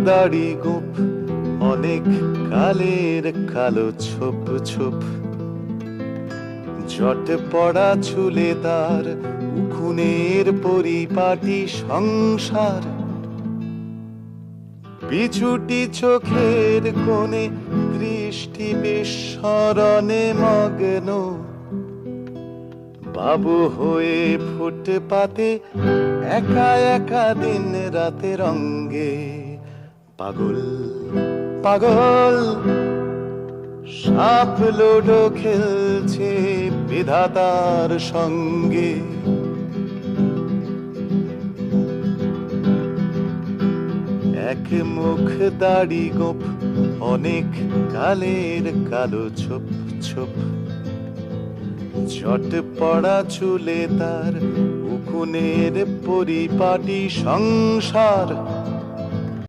দাড়ি গোপ, অনেক কালের কালো ছোপ ছোপ, জট পড়া চুলে তার, উকুনের পরিপাটি সংসার, পিছুটি চোখের কোণে দৃষ্টি বিস্মরণে মগ্ন, বাবু হয়ে ফুটপাতে একা একা দিন রাতের অঙ্গে, পাগল পাগল সাপ লুডো খেলছে বিধাতার সঙ্গে। এক মুখ দাড়ি গোপ, অনেক কালের কালো ছোপ ছোপ, জট পড়া চুলে তার, উকুনের পরিপাটি সংসার,